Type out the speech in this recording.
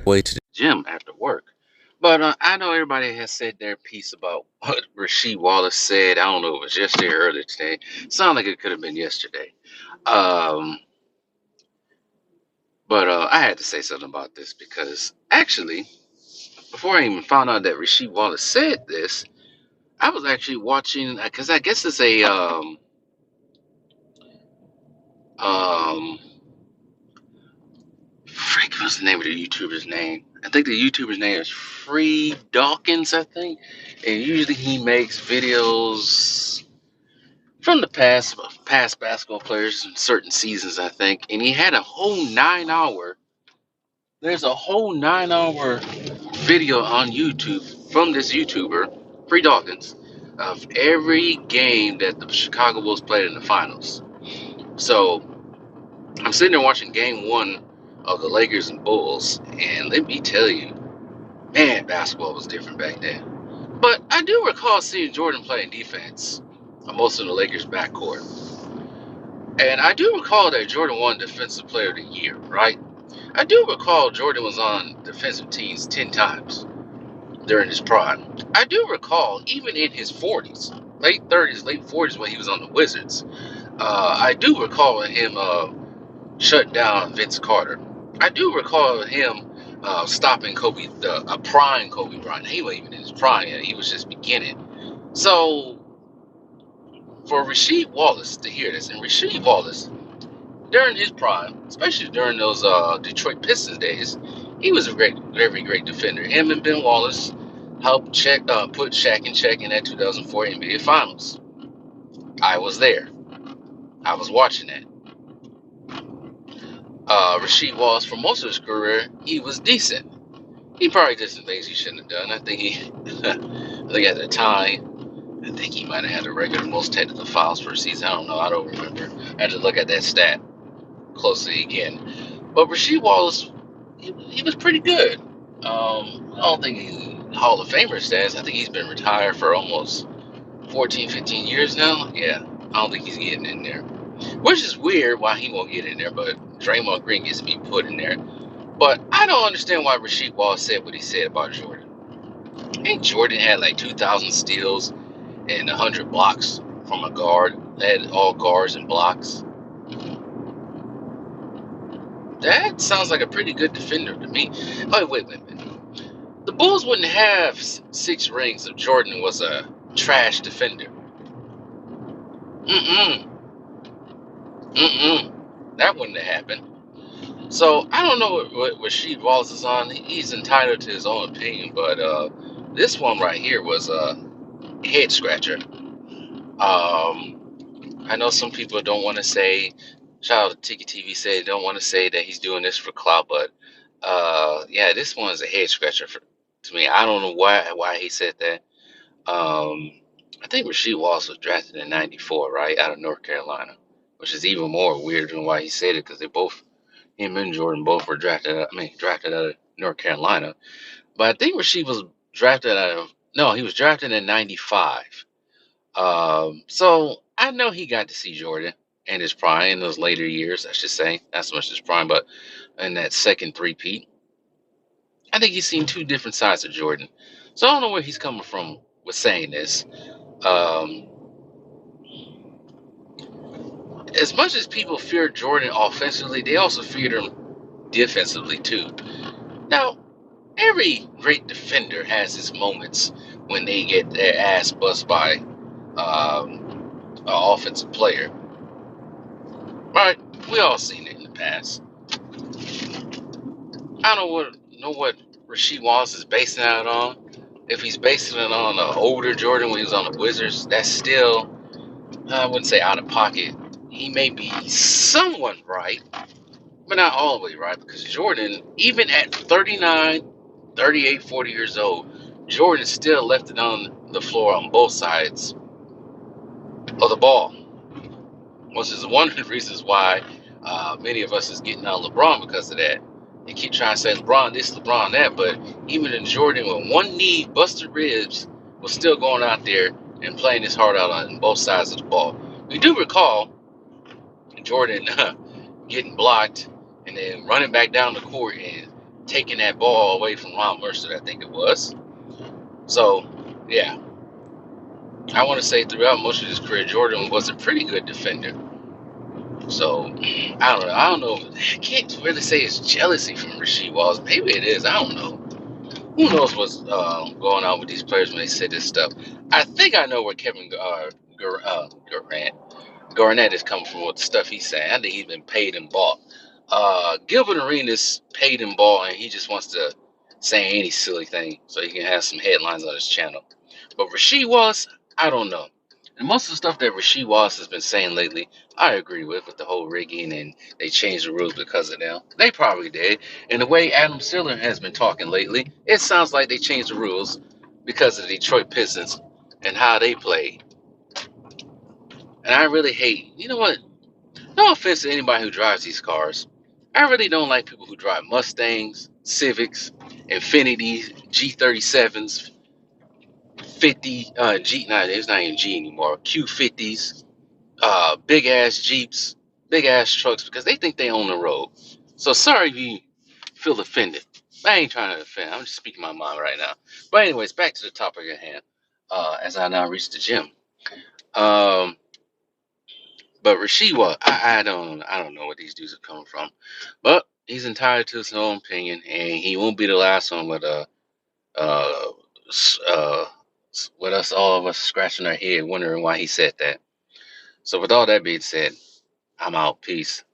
way to the gym after work. But I know everybody has said their piece about what Rasheed Wallace said. I don't know if it was yesterday or earlier today. Sound like it could have been yesterday. Um, but I had to say something about this because actually, before I even found out that Rasheed Wallace said this, I was actually watching because I guess it's a um Frick, what's the name of the YouTuber's name? I think the YouTuber's name is Free Dawkins, I think. And usually he makes videos from the past basketball players in certain seasons, I think. And he had a whole 9 hour. There's a whole 9 hour video on YouTube from this YouTuber, Free Dawkins, of every game that the Chicago Bulls played in the finals. So I'm sitting there watching game one of the Lakers and Bulls, and let me tell you, man, basketball was different back then. But I do recall seeing Jordan playing defense on most of the Lakers' backcourt. And I do recall that Jordan won Defensive Player of the Year, right? I do recall Jordan was on defensive teams 10 times during his prime. I do recall, even in his 40s, late 30s, late 40s, when he was on the Wizards, I do recall him shut down Vince Carter. I do recall him stopping Kobe, a prime Kobe Bryant. He wasn't even in his prime yet. He was just beginning. So for Rasheed Wallace to hear this, and Rasheed Wallace, during his prime, especially during those Detroit Pistons days, he was a very great defender. Him and Ben Wallace helped put Shaq in check in that 2004 NBA Finals. I was there. I was watching that. Rasheed Wallace, for most of his career, he was decent. He probably did some things he shouldn't have done. I think at the time, I think he might have had a record of most technical fouls per season. I don't know. I don't remember. I had to look at that stat closely again. But Rasheed Wallace, he was pretty good. I don't think he's Hall of Famer status. I think he's been retired for almost 14, 15 years now. Yeah, I don't think he's getting in there. Which is weird why he won't get in there, but Draymond Green gets to be put in there. But I don't understand why Rasheed Wallace said what he said about Jordan. I think Jordan had like 2,000 steals and 100 blocks from a guard. They had all guards and blocks. That sounds like a pretty good defender to me. Oh, wait a minute. The Bulls wouldn't have 6 rings if Jordan was a trash defender. Mm-mm. Mm-mm. That wouldn't have happened. So I don't know what Rasheed Wallace is on. He's entitled to his own opinion, but this one right here was a head scratcher. I know some people don't want to say, shout out to Tiki TV, say don't want to say that he's doing this for clout, but yeah, this one's a head scratcher to me. I don't know why he said that. I think Rasheed Wallace was drafted in '94, right, out of North Carolina, which is even more weird than why he said it because they both, him and Jordan, both were drafted out of North Carolina. But I think Rasheed was drafted out of no, he was drafted in '95. So I know he got to see Jordan in his prime, in those later years, I should say. Not so much his prime, but in that second three-peat. I think he's seen two different sides of Jordan. So I don't know where he's coming from with saying this. Um, as much as people fear Jordan offensively, they also feared him defensively too. Now, every great defender has his moments when they get their ass bust by an offensive player. Right? We all seen it in the past. I don't know what Rasheed Wallace is basing it on. If he's basing it on an older Jordan when he was on the Wizards, that's still, I wouldn't say out of pocket. He may be somewhat right, but not all the way right, because Jordan, even at 39, 38, 40 years old, Jordan still left it on the floor on both sides of the ball, which is one of the reasons why many of us is getting on LeBron because of that. They keep trying to say LeBron this, LeBron that, but even in Jordan with one knee, busted ribs, was still going out there and playing his heart out on both sides of the ball. We do recall Jordan getting blocked and then running back down the court and taking that ball away from Ron Mercer, I think it was. So, yeah, I want to say throughout most of his career, Jordan was a pretty good defender. So, I don't know. I don't know. I can't really say it's jealousy from Rasheed Wallace. Maybe it is. I don't know. Who knows what's going on with these players when they say this stuff? I think I know where Kevin Durant Garnett is coming from with the stuff he's saying. I think he's been paid and bought. Gilbert Arenas paid and bought, and he just wants to say any silly thing so he can have some headlines on his channel. But Rasheed Wallace, I don't know. And most of the stuff that Rasheed Wallace has been saying lately, I agree with the whole rigging and they changed the rules because of them. They probably did. And the way Adam Silver has been talking lately, it sounds like they changed the rules because of the Detroit Pistons and how they play. And I really hate, you know what? No offense to anybody who drives these cars. I really don't like people who drive Mustangs, Civics, Infinitis, G37s, 50, G, nah, it's not even G anymore, Q50s, big ass Jeeps, big ass trucks, because they think they own the road. So sorry if you feel offended. I ain't trying to offend. I'm just speaking my mind right now. But anyways, back to the topic at hand. As I now reach the gym. Um, But Rashiwa, I don't know what these dudes are coming from, but he's entitled to his own opinion, and he won't be the last one with uh, uh, with us all of us scratching our head wondering why he said that. So with all that being said, I'm out. Peace.